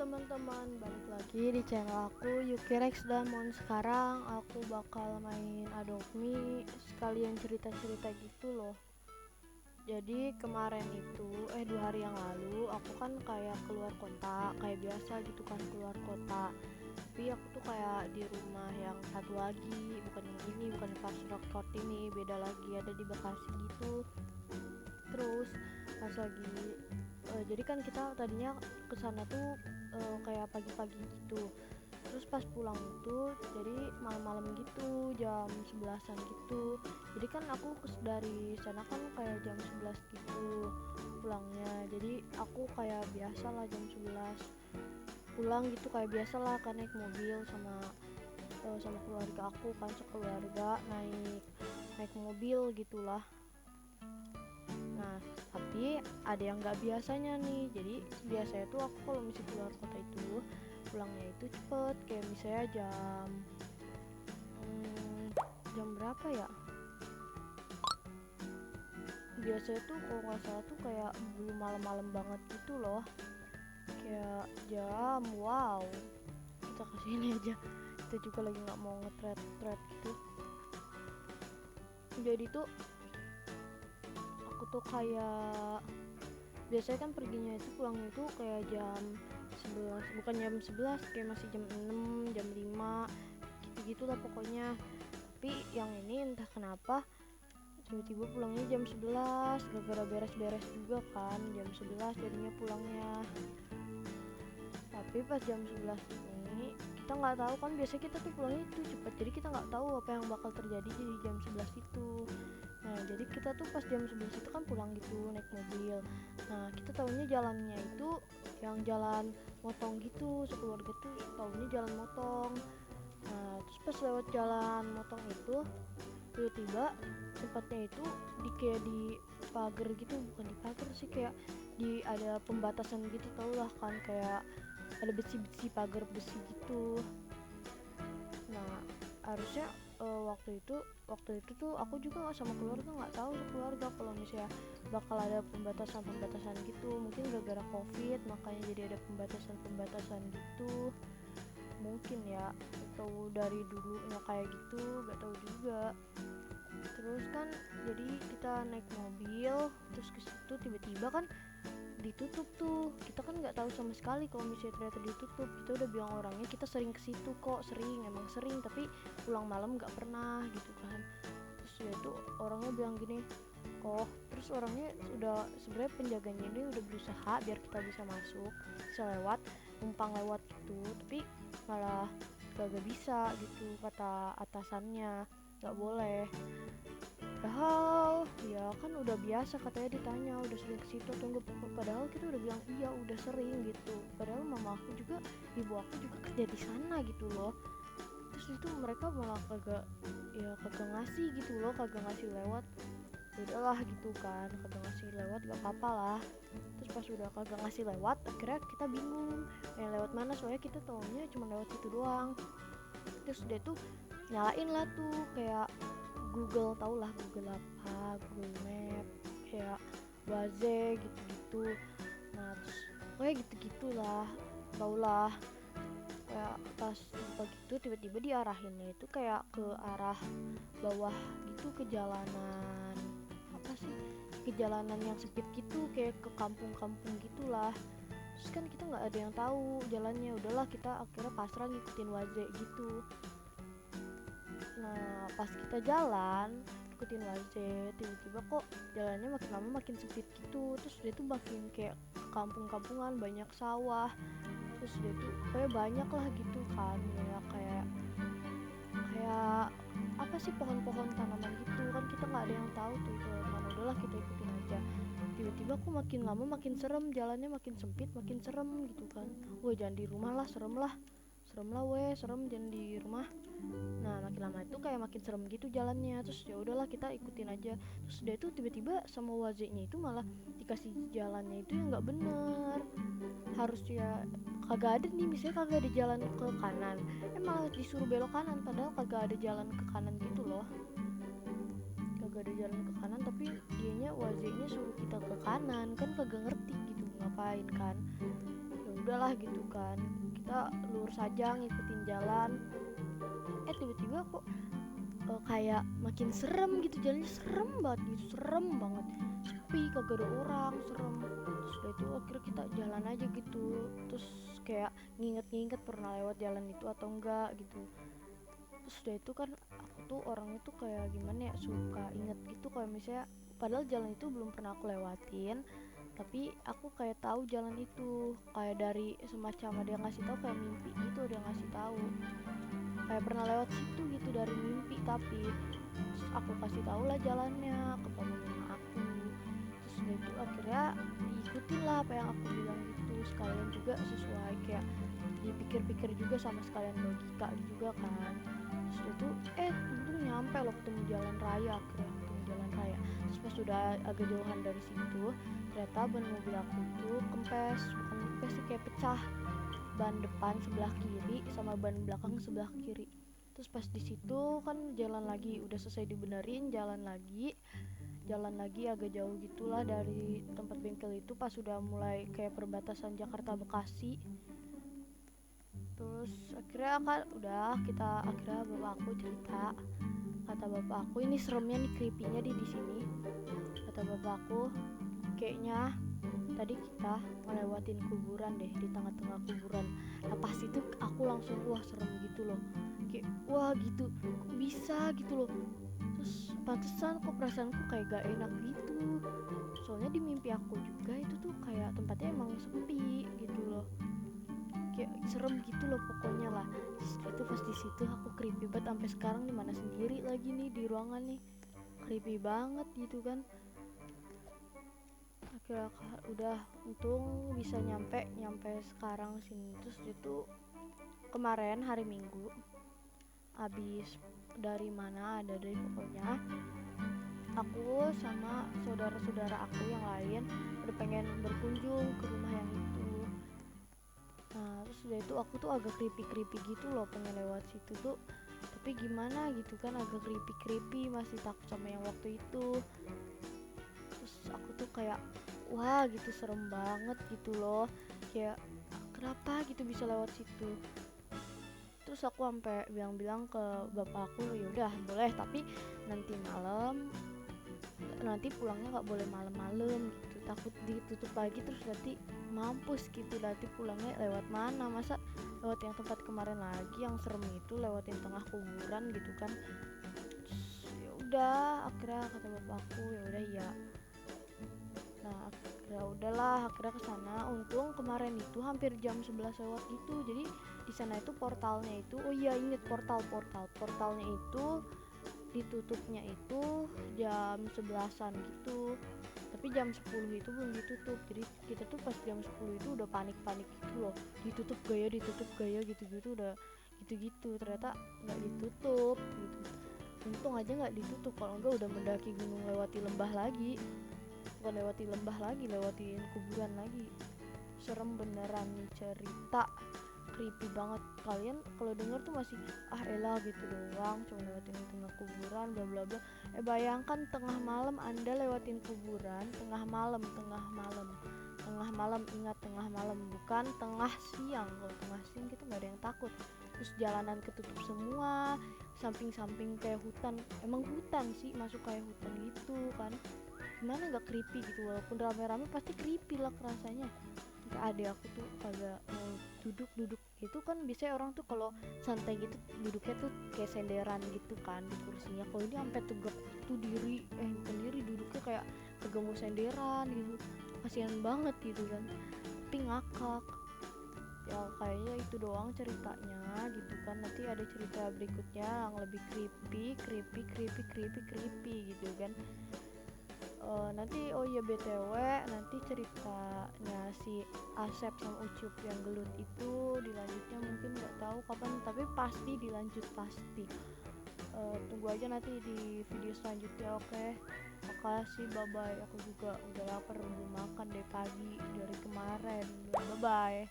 teman-teman, balik lagi di channel aku Yuki Rex, dan sekarang aku bakal main Adopt Me sekalian cerita-cerita gitu loh. Jadi kemarin itu 2 hari yang lalu aku kan kayak keluar kota, kayak biasa gitu kan keluar kota. Tapi aku tuh kayak di rumah yang satu lagi, bukan yang ini, bukan di Pasar ini, beda lagi, ada di Bekasi gitu. Terus pas lagi jadi kan kita tadinya kesana tuh kayak pagi-pagi gitu. Terus pas pulang itu jadi malam-malam gitu, jam 11-an gitu. Jadi kan aku dari sana kan kayak jam 11 gitu pulangnya. Jadi aku kayak biasa lah jam 11 pulang gitu, kayak biasa lah kan naik mobil sama keluarga aku kan, sekeluarga naik naik mobil gitulah. Nah, tapi ada yang nggak biasanya nih. Jadi biasanya tuh aku kalau misalnya keluar kota itu pulangnya itu cepet, kayak misalnya jam berapa ya? Biasanya tuh kalau nggak salah tuh kayak belum malam-malam banget gitu loh. Kayak jam, wow. Kita kasih ini aja. Kita juga lagi nggak mau nge-thread gitu. Jadi tuh aku tuh kayak biasanya kan perginya itu pulangnya itu kayak jam 11, bukan jam 11, kayak masih jam 6, jam 5 gitu-gitu lah pokoknya. Tapi yang ini entah kenapa tiba-tiba pulangnya jam 11, gara-gara beres-beres juga kan, jam 11 jadinya pulangnya. Tapi pas jam 11 ini kita nggak tahu kan, biasanya kita tuh pulangnya itu cepat, jadi kita nggak tahu apa yang bakal terjadi di jam 11 itu. Nah, jadi kita tuh pas jam 11 itu kan pulang gitu naik mobil. Nah, kita tahunya jalannya itu yang jalan motong gitu, sekeluarga tuh tahunya jalan motong. Nah, terus pas lewat jalan motong itu tiba-tiba tempatnya itu kayak di pagar gitu, bukan di pagar sih, kayak di ada pembatasan gitu, tau lah kan, kayak ada besi-besi, pagar besi gitu. Nah, harusnya waktu itu tuh aku juga sama keluarga nggak tahu, sekeluarga kalau misalnya bakal ada pembatasan gitu. Mungkin gara-gara covid makanya jadi ada pembatasan gitu, mungkin ya, atau dari dulunya kayak gitu, nggak tahu juga. Terus kan jadi kita naik mobil terus ke situ, tiba-tiba kan ditutup tuh. Kita kan nggak tahu sama sekali kalau misalnya ternyata ditutup. Kita udah bilang orangnya kita sering ke situ kok, emang sering, tapi pulang malam nggak pernah gitu kan. Terus ya itu orangnya bilang gini, oh, terus orangnya udah, sebenarnya penjaganya ini udah berusaha biar kita bisa masuk, bisa lewat, numpang lewat gitu, tapi malah gak bisa gitu, kata atasannya nggak boleh. Padahal ya kan udah biasa, katanya ditanya udah sering ke situ atau enggak, padahal kita udah bilang iya udah sering gitu. Padahal mama aku juga, ibu aku juga kerja di sana gitu loh. Terus itu mereka malah kagak ngasih gitu loh, kagak ngasih lewat. Ya udahlah gitu kan, kagak ngasih lewat gak apa-apa lah. Terus pas udah kagak ngasih lewat, akhirnya kita bingung lewat mana, soalnya kita taunya cuma lewat situ doang. Terus dia tuh nyalain lah tuh kayak Google, tau lah Google apa, Google Map, kayak Waze gitu-gitu. Nah, terus kayak gitu-gitulah, tau lah. Kayak pas begitu tiba-tiba diarahinnya itu kayak ke arah bawah gitu, ke jalanan apa sih, ke jalanan yang sempit gitu, kayak ke kampung-kampung gitulah. Terus kan kita nggak ada yang tahu jalannya, udahlah kita akhirnya pasrah ngikutin Waze gitu. Nah, pas kita jalan ikutin Waze, tiba-tiba kok jalannya makin lama makin sempit gitu. Terus dia tuh makin kayak kampung-kampungan, banyak sawah. Terus dia tuh kayak banyak lah gitu kan, ya kayak kayak apa sih, pohon-pohon tanaman gitu kan, kita nggak ada yang tahu tuh itu mana. Udahlah kita ikutin aja. Tiba-tiba kok makin lama makin serem, jalannya makin sempit, makin serem gitu kan. Wah, jangan di rumah lah, serem lah, serem, jangan di rumah. Nah, makin lama itu kayak makin serem gitu jalannya. Terus ya udahlah kita ikutin aja. Terus dia tuh tiba-tiba sama Waze-nya itu malah dikasih jalannya itu yang nggak bener. Harusnya kagak ada nih, misalnya kagak ada jalan ke kanan, malah disuruh belok kanan, padahal kagak ada jalan ke kanan gitu loh. Kagak ada jalan ke kanan, tapi dianya Waze-nya suruh kita ke kanan, kan kagak ngerti gitu ngapain kan. Ya udahlah gitu kan, kita lurus aja ngikutin jalan. Tiba-tiba kok kayak makin serem gitu, jalannya serem banget gitu, serem banget, sepi, kagak ada orang, serem. Terus udah itu akhirnya kita jalan aja gitu, terus kayak nginget-nginget pernah lewat jalan itu atau enggak gitu. Terus udah itu kan aku tuh orangnya tuh kayak gimana ya, suka inget gitu kalau misalnya padahal jalan itu belum pernah aku lewatin, tapi aku kayak tahu jalan itu, kayak dari semacam ada yang ngasih tahu, kayak mimpi gitu, ada yang ngasih tahu kayak pernah lewat situ gitu dari mimpi. Tapi terus aku kasih tahu lah jalannya ke papa mama aku, terus udah itu akhirnya diikutin lah apa yang aku bilang gitu, sekalian juga sesuai kayak dipikir-pikir juga sama sekalian logika juga kan. Terus udah itu untung nyampe loh, ketemu jalan raya, akhirnya ketemu jalan raya. Terus pas sudah agak jauhan dari situ, ternyata ban mobil aku tuh kempes, bukan kempes sih, kayak pecah, ban depan sebelah kiri sama ban belakang sebelah kiri. Terus pas di situ kan jalan lagi, udah selesai dibenerin, jalan lagi agak jauh gitulah dari tempat bengkel itu, pas sudah mulai kayak perbatasan Jakarta Bekasi. Terus akhirnya kan udah, kita akhirnya bapak aku cerita, kata bapak aku, ini seremnya nih, creepy-nya di sini. Kata bapak aku, kayaknya tadi kita ngelewatin kuburan deh, di tengah-tengah kuburan. Nah pas itu aku langsung wah serem gitu loh, kayak wah gitu, kok bisa gitu loh. Terus pantesan kok perasaanku kayak gak enak gitu, soalnya di mimpi aku juga itu tuh kayak tempatnya emang sepi gitu loh, kayak serem gitu loh pokoknya lah. Terus itu pas di situ aku creepy banget, sampai sekarang di mana sendiri lagi nih di ruangan nih, creepy banget gitu kan. Akhirnya udah, untung bisa nyampe sekarang sini. Terus itu kemarin hari Minggu abis dari mana ada deh pokoknya, aku sama saudara-saudara aku yang lain udah pengen berkunjung ke rumah yang itu. Nah terus udah itu aku tuh agak creepy gitu loh pengen lewat situ tuh, tapi gimana gitu kan, agak creepy masih takut sama yang waktu itu. Terus aku tuh kayak wah gitu, serem banget gitu loh, kayak kenapa gitu bisa lewat situ. Terus aku sampai bilang-bilang ke bapak aku, ya udah boleh tapi nanti pulangnya nggak boleh malam-malam gitu, takut ditutup lagi terus nanti mampus gitu, nanti pulangnya lewat mana, masa lewat yang tempat kemarin lagi yang serem itu, lewatin tengah kuburan gitu kan. Terus ya udah akhirnya kata bapakku ya udah iya. Nah akhirnya udahlah, akhirnya kesana. Untung kemarin itu hampir jam 11 lewat gitu, jadi di sana itu portalnya itu, oh iya inget, portalnya itu ditutupnya itu jam 11-an gitu, tapi jam 10 itu belum ditutup. Jadi kita tuh pas jam 10 itu udah panik gitu loh, ditutup gaya gitu udah gitu ternyata nggak ditutup gitu. Untung aja nggak ditutup, kalau enggak udah mendaki gunung, lewati lembah lagi, bukan lewati lembah lagi, lewatin kuburan lagi. Serem beneran nih, cerita creepy banget. Kalian kalau denger tuh masih elah gitu doang, cuma lewatin tengah kuburan bla bla bla. Bayangkan tengah malam Anda lewatin kuburan, tengah malam, ingat tengah malam, bukan tengah siang. Kalau tengah siang kita nggak ada yang takut. Terus jalanan ketutup semua, samping-samping kayak hutan, emang hutan sih, masuk kayak hutan gitu kan, gimana nggak creepy gitu, walaupun rame-rame pasti creepy lah rasanya. Kayak adik aku tuh kagak mau duduk gitu kan, biasanya orang tuh kalau santai gitu duduknya tuh kayak senderan gitu kan di kursinya, kalau ini sampai tegak tuh diri, bukan diri, duduknya kayak kagak mau senderan gitu, kasihan banget gitu kan, tapi ngakak. Ya kayaknya itu doang ceritanya gitu kan, nanti ada cerita berikutnya yang lebih creepy gitu kan. Nanti oh iya BTW, nanti ceritanya si Asep sama Ucup yang gelut itu dilanjutnya mungkin nggak tahu kapan, tapi pasti dilanjut pasti. Tunggu aja nanti di video selanjutnya. Oke, makasih, bye bye. Aku juga udah lapar, belum makan deh pagi dari kemarin. Bye bye.